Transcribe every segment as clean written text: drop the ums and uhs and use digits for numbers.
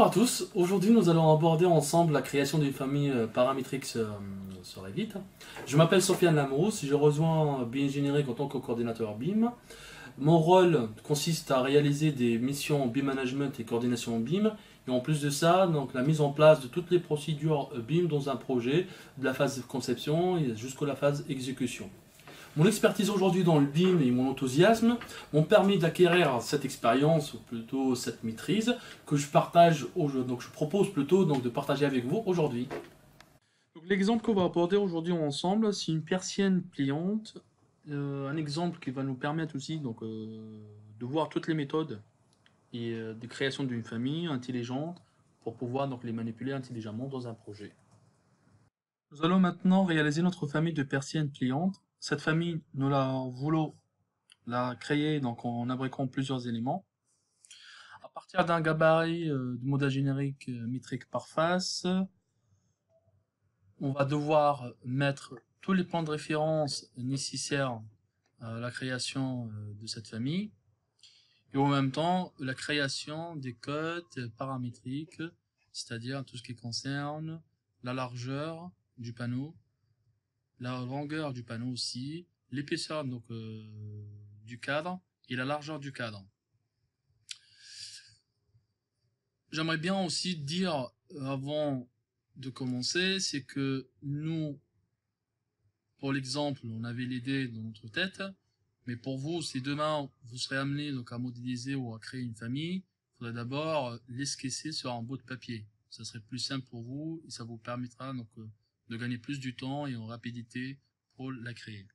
Bonjour à tous, aujourd'hui nous allons aborder ensemble la création d'une famille paramétrique sur Revit. Je m'appelle Sofiane Lamrousse, je rejoins Bioengineering en tant que coordinateur BIM. Mon rôle consiste à réaliser des missions BIM Management et coordination BIM, et en plus de ça, donc la mise en place de toutes les procédures BIM dans un projet, de la phase de conception jusqu'à la phase exécution. Mon expertise aujourd'hui dans le BIM et mon enthousiasme m'ont permis d'acquérir cette expérience, ou plutôt cette maîtrise, que je partage donc je propose plutôt donc de partager avec vous aujourd'hui. L'exemple qu'on va aborder aujourd'hui ensemble, c'est une persienne pliante, un exemple qui va nous permettre aussi de voir toutes les méthodes et de création d'une famille intelligente pour pouvoir donc les manipuler intelligemment dans un projet. Nous allons maintenant réaliser notre famille de persiennes pliantes. Cette famille, nous la voulons la créer donc en abriquant plusieurs éléments. À partir d'un gabarit de modèle générique métrique par face, on va devoir mettre tous les plans de référence nécessaires à la création de cette famille et en même temps la création des codes paramétriques, c'est-à-dire tout ce qui concerne la largeur du panneau, la longueur du panneau aussi, l'épaisseur du cadre et la largeur du cadre. J'aimerais bien aussi dire avant de commencer, c'est que nous, pour l'exemple, on avait l'idée dans notre tête, mais pour vous, si demain vous serez amené donc à modéliser ou à créer une famille, il faudrait d'abord l'esquisser sur un bout de papier. Ça serait plus simple pour vous et ça vous permettra de gagner plus du temps et en rapidité pour la créer.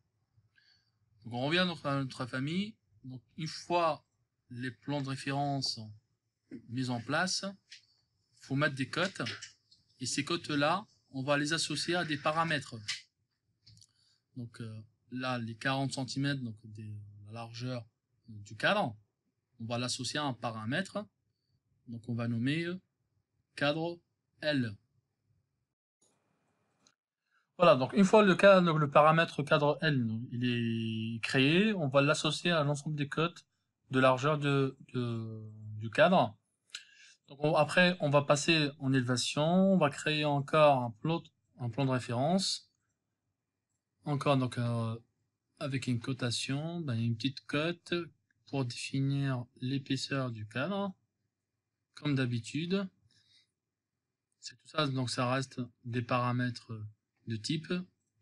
Donc on revient à notre famille. Donc une fois les plans de référence mis en place, il faut mettre des cotes et ces cotes-là, on va les associer à des paramètres. Donc là, les 40 cm de la largeur du cadre, on va l'associer à un paramètre. Donc on va nommer cadre L. Voilà, donc une fois le paramètre cadre L il est créé, on va l'associer à l'ensemble des cotes de largeur du cadre. Donc après, on va passer en élévation, on va créer encore un plan de référence. Encore avec une cotation, une petite cote pour définir l'épaisseur du cadre, comme d'habitude. C'est tout ça, donc ça reste des paramètres de type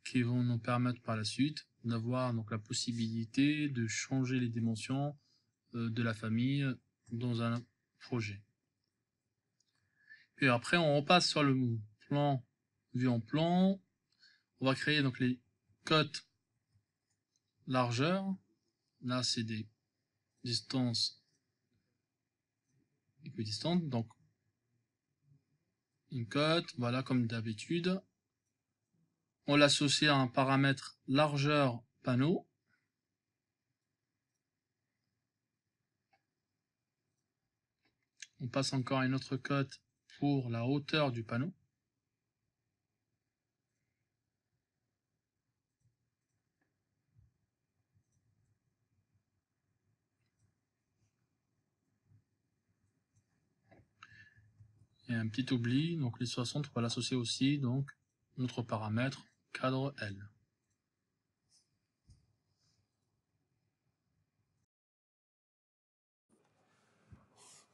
qui vont nous permettre par la suite d'avoir donc la possibilité de changer les dimensions de la famille dans un projet. Puis après, on repasse sur le plan vue en plan. On va créer donc les cotes largeur. Là, c'est des distances équidistantes. Donc, une cote, voilà, comme d'habitude. On l'associe à un paramètre largeur panneau. On passe encore à une autre cote pour la hauteur du panneau. Et un petit oubli, donc les 60, on va l'associer aussi, donc notre paramètre cadre L.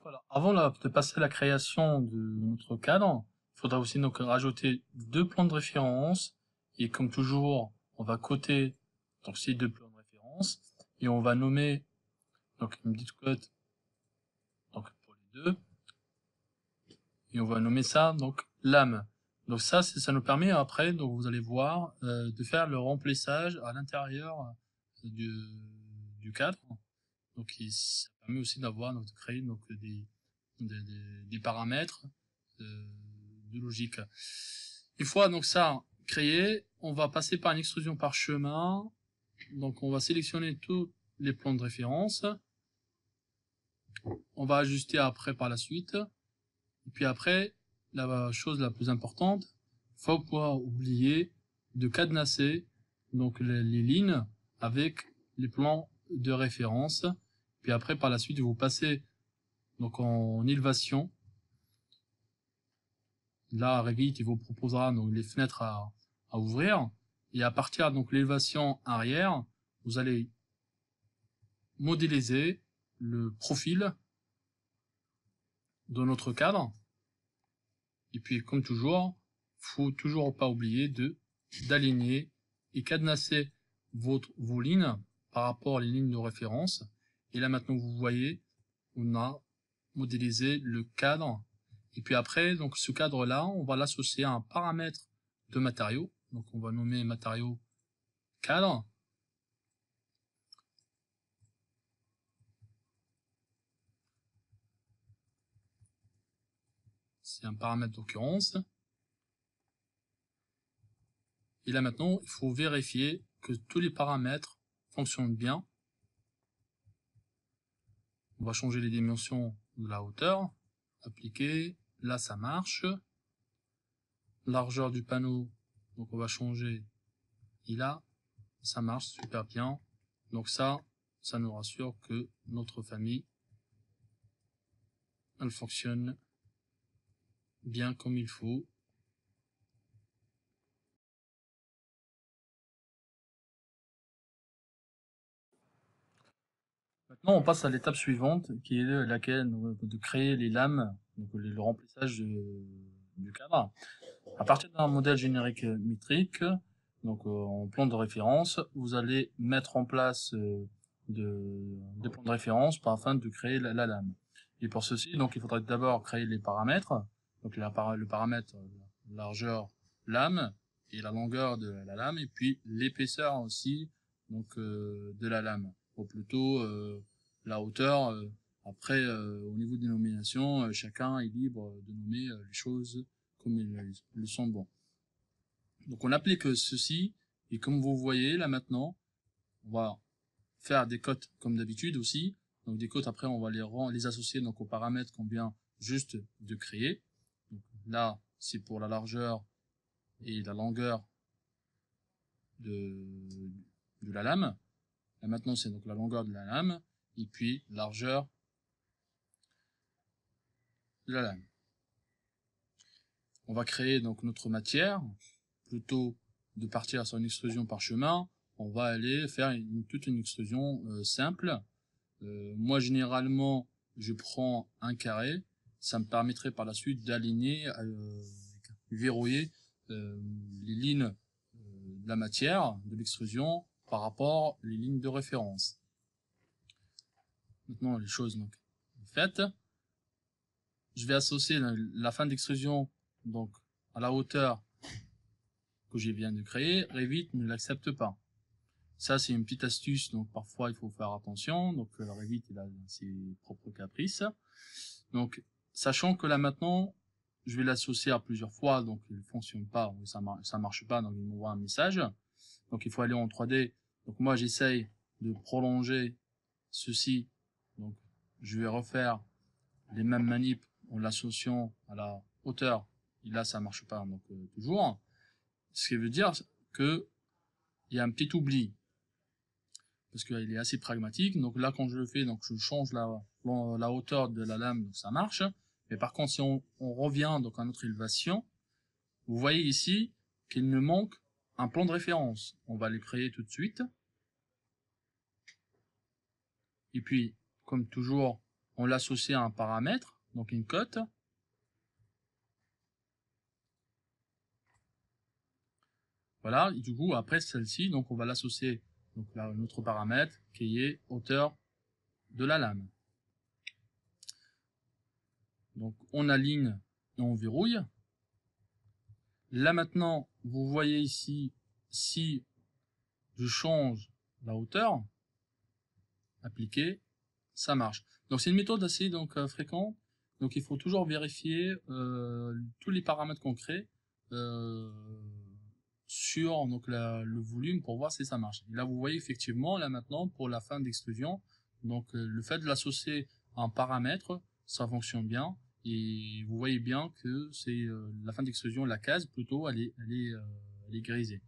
Voilà. Avant de passer à la création de notre cadre, il faudra aussi donc rajouter deux plans de référence. Et comme toujours, on va coter donc ces deux plans de référence et on va nommer donc une petite cote donc pour les deux. Et on va nommer ça donc lame. Donc ça nous permet après, donc vous allez voir, de faire le remplissage à l'intérieur du cadre. Donc ça permet aussi d'avoir de créer donc des paramètres de logique. Une fois donc ça créé, on va passer par une extrusion par chemin. Donc on va sélectionner tous les plans de référence. On va ajuster après par la suite. Et puis après, la chose la plus importante, faut pas oublier de cadenasser donc les lignes avec les plans de référence. Puis après, par la suite, vous passez donc en élévation là, Revit, il vous proposera donc les fenêtres à ouvrir. Et à partir donc l'élévation arrière, vous allez modéliser le profil de notre cadre. Et puis, comme toujours, faut toujours pas oublier d'aligner et cadenasser vos lignes par rapport aux lignes de référence. Et là, maintenant, vous voyez, on a modélisé le cadre. Et puis après, donc, ce cadre-là, on va l'associer à un paramètre de matériau. Donc, on va nommer matériau cadre. C'est un paramètre d'occurrence. Et là maintenant, il faut vérifier que tous les paramètres fonctionnent bien. On va changer les dimensions de la hauteur. Appliquer. Là, ça marche. Largeur du panneau. Donc, on va changer. Et là, ça marche super bien. Donc ça nous rassure que notre famille, elle fonctionne bien comme il faut. Maintenant, on passe à l'étape suivante, qui est laquelle de créer les lames, donc le remplissage du cadre. À partir d'un modèle générique métrique, donc en plan de référence, vous allez mettre en place des plans de référence afin de créer la lame. Et pour ceci, donc il faudrait d'abord créer les paramètres, donc le paramètre largeur lame et la longueur de la lame, et puis l'épaisseur aussi donc de la lame, ou plutôt la hauteur. Après, au niveau des nominations, chacun est libre de nommer les choses comme ils le sont bon. Donc on applique ceci, et comme vous voyez là maintenant, on va faire des cotes comme d'habitude aussi. Donc des cotes, après on va les associer donc aux paramètres qu'on vient juste de créer. Donc là, c'est pour la largeur et la longueur de la lame. Là maintenant, c'est donc la longueur de la lame, et puis largeur de la lame. On va créer donc notre matière. Plutôt de partir sur une extrusion par chemin, on va aller faire toute une extrusion simple. Moi, généralement, je prends un carré. Ça me permettrait par la suite d'aligner, verrouiller les lignes de la matière, de l'extrusion, par rapport aux lignes de référence. Maintenant, les choses donc faites. Je vais associer la fin d'extrusion donc à la hauteur que je viens de créer. Revit ne l'accepte pas. Ça, c'est une petite astuce, donc parfois il faut faire attention. Donc Revit, il a ses propres caprices. Donc, sachant que là maintenant, je vais l'associer à plusieurs fois, donc il ne fonctionne pas, ou ça marche pas, donc il m'envoie un message. Donc il faut aller en 3D. Donc moi, j'essaye de prolonger ceci. Donc je vais refaire les mêmes manips en l'associant à la hauteur. Et là, ça marche pas, donc toujours. Ce qui veut dire que il y a un petit oubli, parce qu'il est assez pragmatique. Donc là, quand je le fais, donc je change la hauteur de la lame, donc ça marche. Mais par contre, si on revient donc à notre élévation, vous voyez ici qu'il nous manque un plan de référence. On va le créer tout de suite. Et puis, comme toujours, on l'associe à un paramètre, donc une cote. Voilà, et du coup, après celle-ci, donc on va l'associer donc là, notre paramètre qui est hauteur de la lame. Donc on aligne et on verrouille. Là maintenant, vous voyez ici, si je change la hauteur, appliquer, ça marche. Donc c'est une méthode assez fréquente. Donc il faut toujours vérifier tous les paramètres qu'on crée sur donc le volume pour voir si ça marche. Et là vous voyez effectivement là maintenant pour la fin d'extrusion, donc le fait de l'associer à un paramètre, ça fonctionne bien. Et vous voyez bien que c'est la fin d'extrusion, la case plutôt, elle est grisée.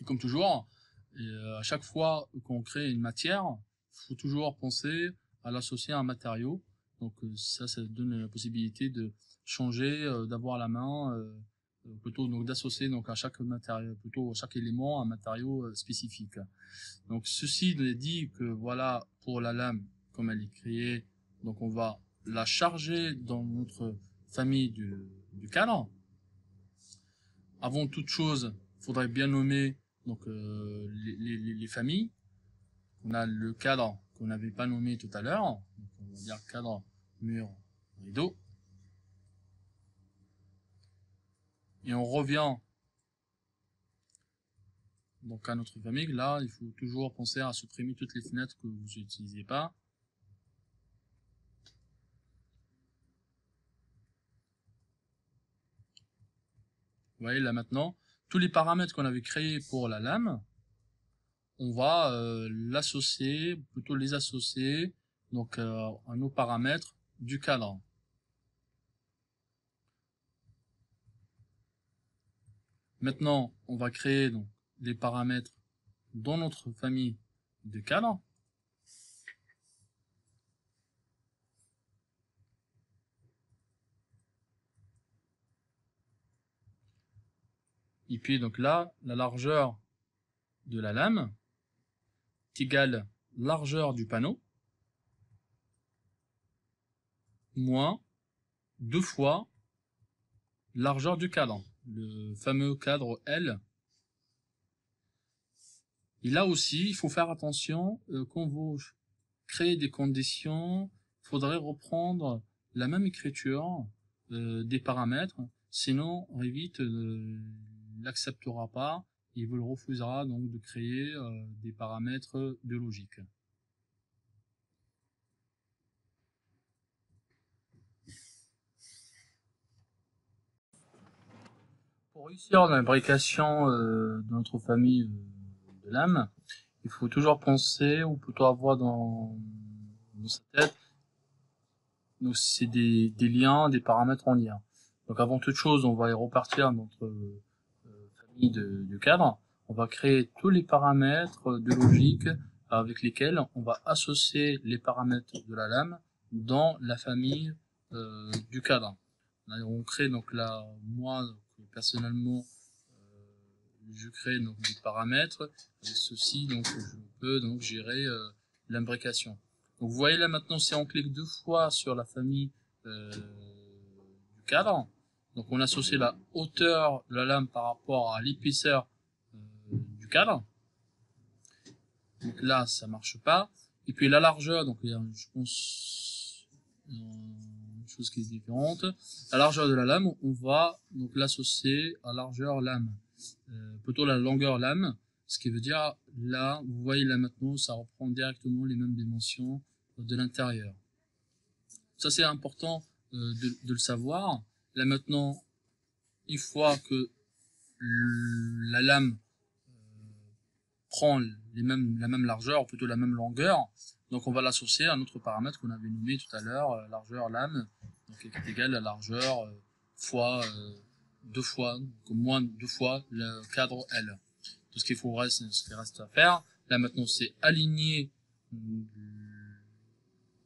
Et comme toujours, à chaque fois qu'on crée une matière, il faut toujours penser à l'associer à un matériau. Donc ça donne la possibilité de changer, d'avoir la main, plutôt donc d'associer donc à chaque matériau, plutôt à chaque élément un matériau spécifique. Donc ceci dit que voilà pour la lame comme elle est créée, donc on va la charger dans notre famille du cadre. Avant toute chose, il faudrait bien nommer donc les familles. On a le cadre qu'on n'avait pas nommé tout à l'heure, donc on va dire cadre, mur, rideau. Et on revient donc à notre famille. Là, il faut toujours penser à supprimer toutes les fenêtres que vous n'utilisez pas. Vous voyez là maintenant, tous les paramètres qu'on avait créés pour la lame, on va l'associer, plutôt les associer donc à nos paramètres du cadre. Maintenant, on va créer donc des paramètres dans notre famille de cadres. Et puis donc là, la largeur de la lame est égale largeur du panneau moins 2 fois largeur du cadre, le fameux cadre L. Et là aussi, il faut faire attention quand vous créez des conditions, il faudrait reprendre la même écriture des paramètres, sinon Revit l'acceptera pas, il vous le refusera donc de créer des paramètres de logique. Pour réussir l'imbrication de notre famille de lames, il faut toujours penser, ou plutôt avoir dans sa tête, donc c'est des liens, des paramètres en lien. Donc avant toute chose, on va y repartir notre famille de cadres. On va créer tous les paramètres de logique avec lesquels on va associer les paramètres de la lame dans la famille du cadre. On crée donc là, moi personnellement, je crée donc des paramètres et ceci donc je peux donc gérer l'imbrication. Donc vous voyez là maintenant si on clique 2 fois sur la famille du cadre, donc on associe la hauteur de la lame par rapport à l'épaisseur du cadre. Donc là ça marche pas. Et puis la largeur, donc il y a, je pense une chose qui est différente. La largeur de la lame, on va donc l'associer à largeur lame, plutôt la longueur lame, ce qui veut dire là, vous voyez là maintenant, ça reprend directement les mêmes dimensions de l'intérieur. Ça c'est important de le savoir. Là maintenant, une fois que la lame prend la même largeur, ou plutôt la même longueur, donc on va l'associer à notre paramètre qu'on avait nommé tout à l'heure, largeur lame, donc qui est égal à largeur fois 2 fois, donc moins 2 fois le cadre L. Tout ce qu'il reste à faire, là maintenant c'est aligner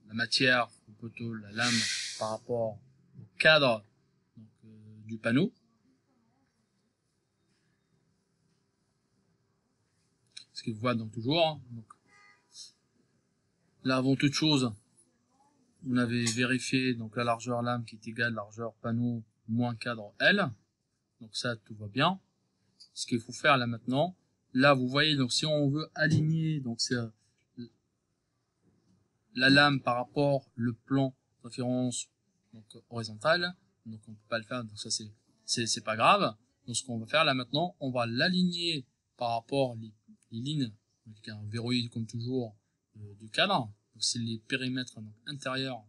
la matière, ou plutôt la lame par rapport au cadre donc, du panneau. Ce qu'il voit donc toujours. Hein. Donc, là, avant toute chose, on avait vérifié donc la largeur lame qui est égale à largeur panneau moins cadre L. Donc ça, tout va bien. Ce qu'il faut faire là maintenant, là vous voyez donc si on veut aligner donc c'est la lame par rapport le plan de référence donc horizontal, donc on peut pas le faire, donc ça c'est pas grave. Donc ce qu'on va faire là maintenant, on va l'aligner par rapport les lignes avec un verrouillé comme toujours du cadre. Donc c'est les périmètres donc, intérieurs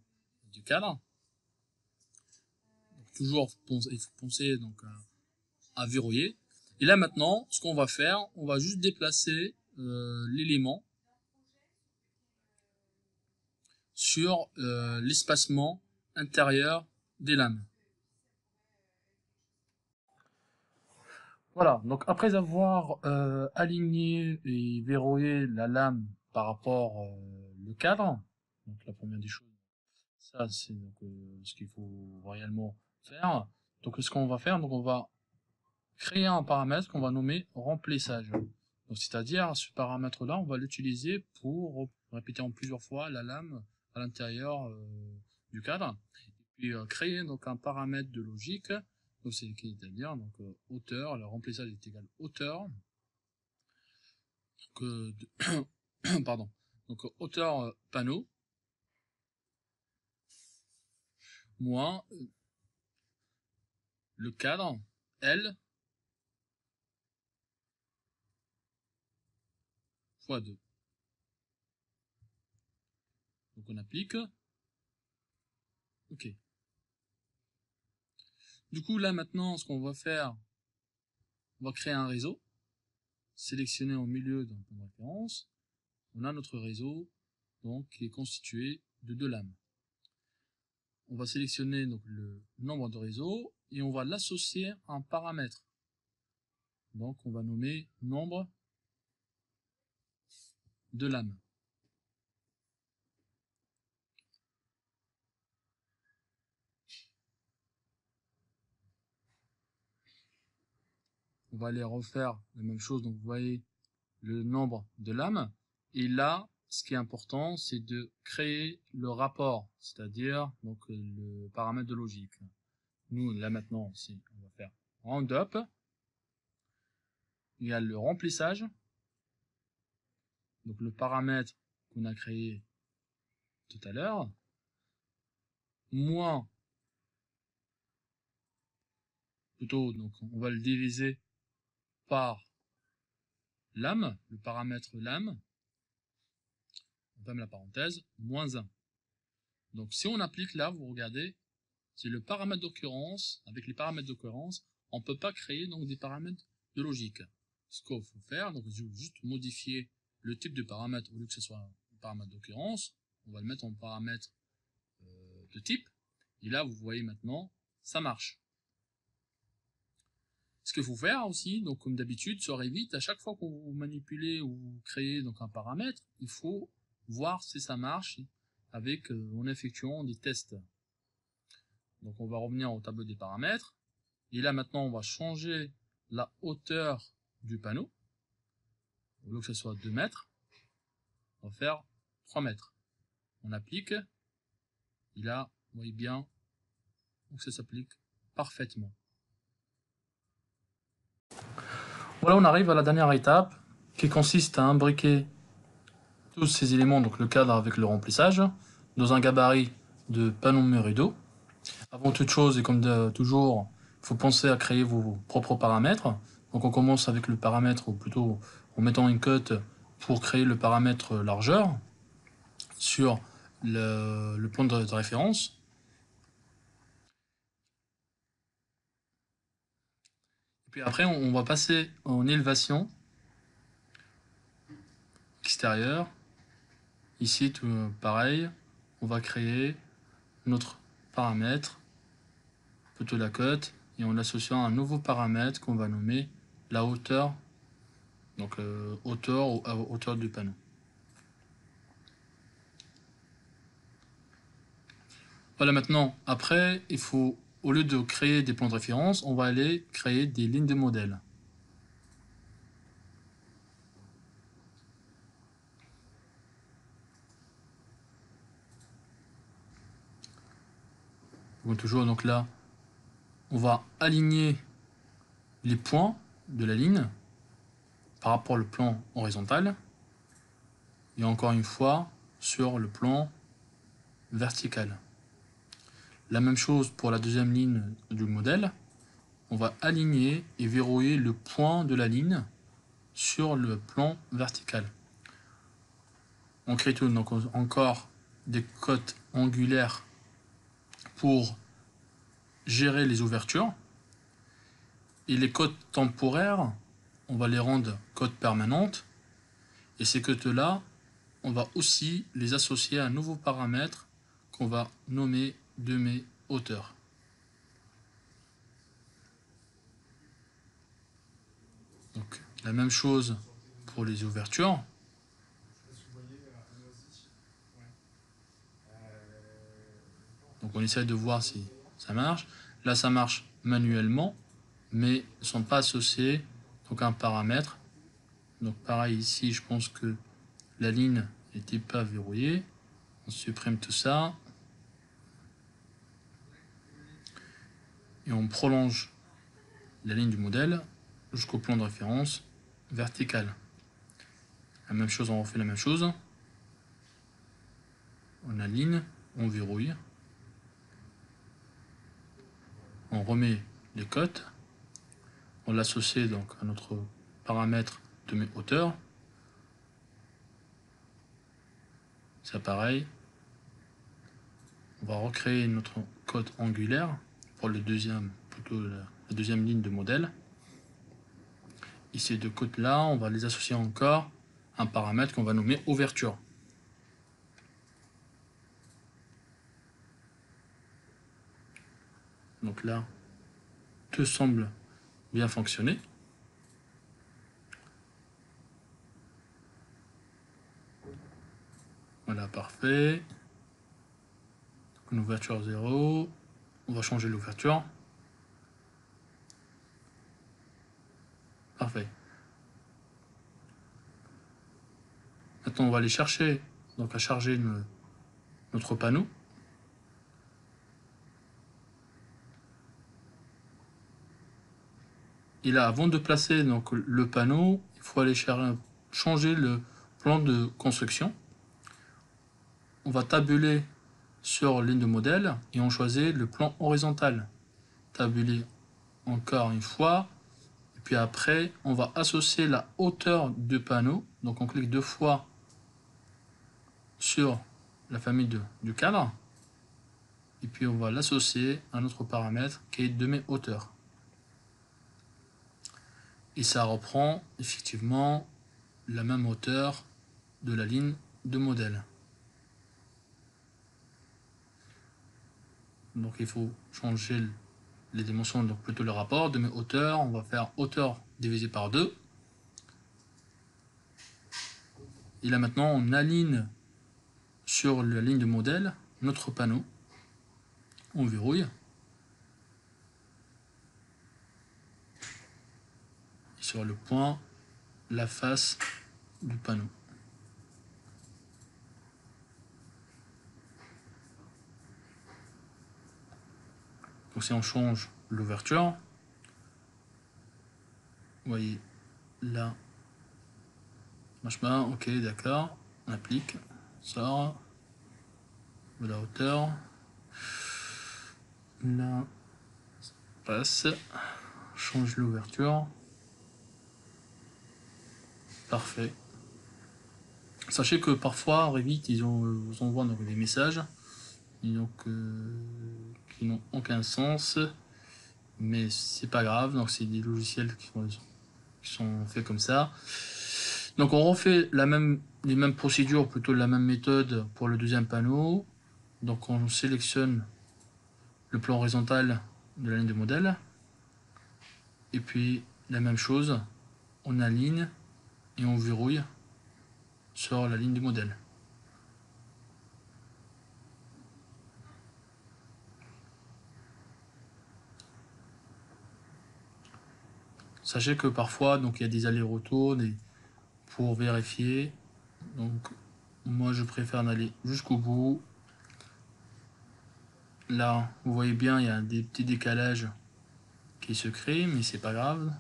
du cadre. Donc, toujours il faut penser donc à verrouiller. Et là maintenant, ce qu'on va faire, on va juste déplacer l'élément sur l'espacement intérieur des lames. Voilà, donc après avoir aligné et verrouillé la lame par rapport le cadre, donc la première des choses, Ça, c'est donc, ce qu'il faut réellement faire. Donc, ce qu'on va faire, donc on va créer un paramètre qu'on va nommer remplissage. Donc, c'est-à-dire, ce paramètre-là, on va l'utiliser pour répéter en plusieurs fois la lame à l'intérieur du cadre. Et puis, créer donc un paramètre de logique. Donc, c'est-à-dire donc hauteur. Le remplissage est égal hauteur. Donc, pardon. Donc, hauteur panneau moins le cadre L fois 2. Donc on applique. OK. Du coup, là maintenant, ce qu'on va faire, on va créer un réseau. Sélectionner au milieu d'un point de référence. On a notre réseau donc, qui est constitué de 2 lames. On va sélectionner donc, le nombre de réseaux et on va l'associer à un paramètre. Donc on va nommer nombre de lames. On va aller refaire la même chose. Donc vous voyez le nombre de lames. Et là, ce qui est important, c'est de créer le rapport, c'est-à-dire donc le paramètre de logique. Nous, là maintenant, on va faire roundup. Il y a le remplissage, donc le paramètre qu'on a créé tout à l'heure, moins, plutôt, donc on va le diviser par lame, le paramètre lame, on ferme la parenthèse, moins 1. Donc si on applique là, vous regardez, c'est le paramètre d'occurrence. Avec les paramètres d'occurrence, on ne peut pas créer donc des paramètres de logique. Ce qu'il faut faire, donc juste modifier le type de paramètre au lieu que ce soit un paramètre d'occurrence, on va le mettre en paramètre de type. Et là, vous voyez maintenant, ça marche. Ce qu'il faut faire aussi, donc comme d'habitude, sur Revit, à chaque fois que vous manipulez ou vous créez donc un paramètre, il faut voir si ça marche avec en effectuant des tests. Donc on va revenir au tableau des paramètres. Et là maintenant on va changer la hauteur du panneau. Au lieu que ce soit 2 mètres, on va faire 3 mètres. On applique. Et là, vous voyez bien que ça s'applique parfaitement. Voilà, on arrive à la dernière étape qui consiste à imbriquer tous ces éléments, donc le cadre avec le remplissage, dans un gabarit de panneau mur rideau. Avant toute chose, et comme toujours, il faut penser à créer vos propres paramètres. Donc on commence avec le paramètre, ou plutôt en mettant une cote pour créer le paramètre largeur sur le point de référence. Et puis après, on va passer en élévation extérieure. Ici, tout pareil, on va créer notre paramètre, plutôt la cote, et en l'associant à un nouveau paramètre qu'on va nommer la hauteur, donc hauteur du panneau. Voilà, maintenant, après, il faut, au lieu de créer des points de référence, on va aller créer des lignes de modèle. Donc toujours, donc là, on va aligner les points de la ligne par rapport au plan horizontal et encore une fois sur le plan vertical. La même chose pour la deuxième ligne du modèle. On va aligner et verrouiller le point de la ligne sur le plan vertical. On crée tout, donc encore des côtes angulaires pour gérer les ouvertures. Et les côtes temporaires, on va les rendre côtes permanentes. Et ces côtes-là, on va aussi les associer à un nouveau paramètre qu'on va nommer de mes hauteurs. Donc la même chose pour les ouvertures. on essaie de voir si ça marche. Là, ça marche manuellement, mais ne sont pas associés donc à un paramètre. Donc pareil ici, je pense que la ligne n'était pas verrouillée. On supprime tout ça. Et on prolonge la ligne du modèle jusqu'au plan de référence vertical. La même chose, on refait la même chose. On aligne, on verrouille. On remet les cotes. On l'associe donc à notre paramètre de mes hauteurs. C'est pareil. On va recréer notre code angulaire pour le deuxième, plutôt la deuxième ligne de modèle. Et ces deux côtes là, on va les associer encore à un paramètre qu'on va nommer ouverture. Donc là, tout semble bien fonctionner. Voilà, parfait. Donc une ouverture 0. On va changer l'ouverture. Parfait. Maintenant, on va aller chercher, donc à charger notre panneau. Et là, avant de placer donc, le panneau, il faut aller changer le plan de construction. On va tabuler sur ligne de modèle et on choisit le plan horizontal. Tabuler encore une fois. Et puis après, on va associer la hauteur du panneau. Donc on clique deux fois sur la famille du cadre. Et puis on va l'associer à notre paramètre qui est demi-hauteur. Et ça reprend effectivement la même hauteur de la ligne de modèle. Donc il faut changer les dimensions, donc plutôt le rapport de mes hauteurs. On va faire hauteur divisé par 2. Et là maintenant on aligne sur la ligne de modèle notre panneau. On verrouille. Et sur le point, la face du panneau. Donc si on change l'ouverture, vous voyez là, marche pas, ok, d'accord, on applique, sort de la hauteur, là, passe, change l'ouverture, parfait. Sachez que parfois Revit vous envoie donc des messages donc, qui n'ont aucun sens, mais c'est pas grave, donc c'est des logiciels qui sont faits comme ça. Donc on refait les mêmes procédures, plutôt la même méthode pour le deuxième panneau. Donc on sélectionne le plan horizontal de la ligne de modèle. Et puis la même chose, on aligne et on verrouille sur la ligne du modèle. Sachez que parfois donc, il y a des allers-retours pour vérifier. Donc moi je préfère aller jusqu'au bout. Là, vous voyez bien, il y a des petits décalages qui se créent, mais c'est pas grave.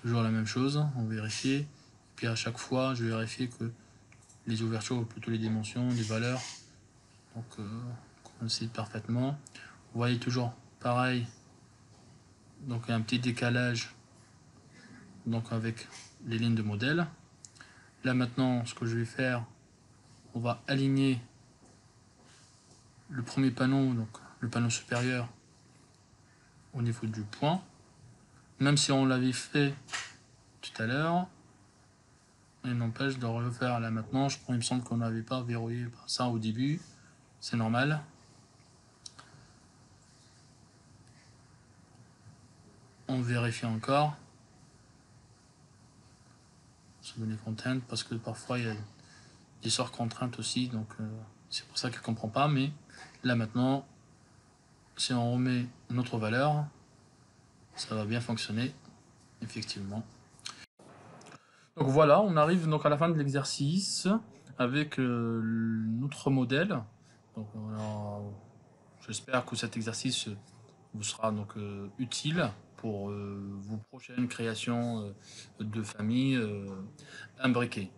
Toujours la même chose, on vérifie. Et puis à chaque fois, je vérifie que les ouvertures, ou plutôt les dimensions, les valeurs, donc coïncident parfaitement. Vous voyez toujours pareil, donc il y a un petit décalage donc avec les lignes de modèle. Là maintenant, ce que je vais faire, on va aligner le premier panneau, donc le panneau supérieur, au niveau du point. Même si on l'avait fait tout à l'heure, il n'empêche de refaire là maintenant. Il me semble qu'on n'avait pas verrouillé ça au début, c'est normal. On vérifie encore. Souvenez content parce que parfois il y a des sorts contraintes aussi, donc c'est pour ça qu'elle ne comprend pas. Mais là maintenant, si on remet notre valeur, ça va bien fonctionner, effectivement. Donc voilà, on arrive donc à la fin de l'exercice avec notre modèle. Donc, j'espère que cet exercice vous sera donc utile pour vos prochaines créations de famille imbriquées.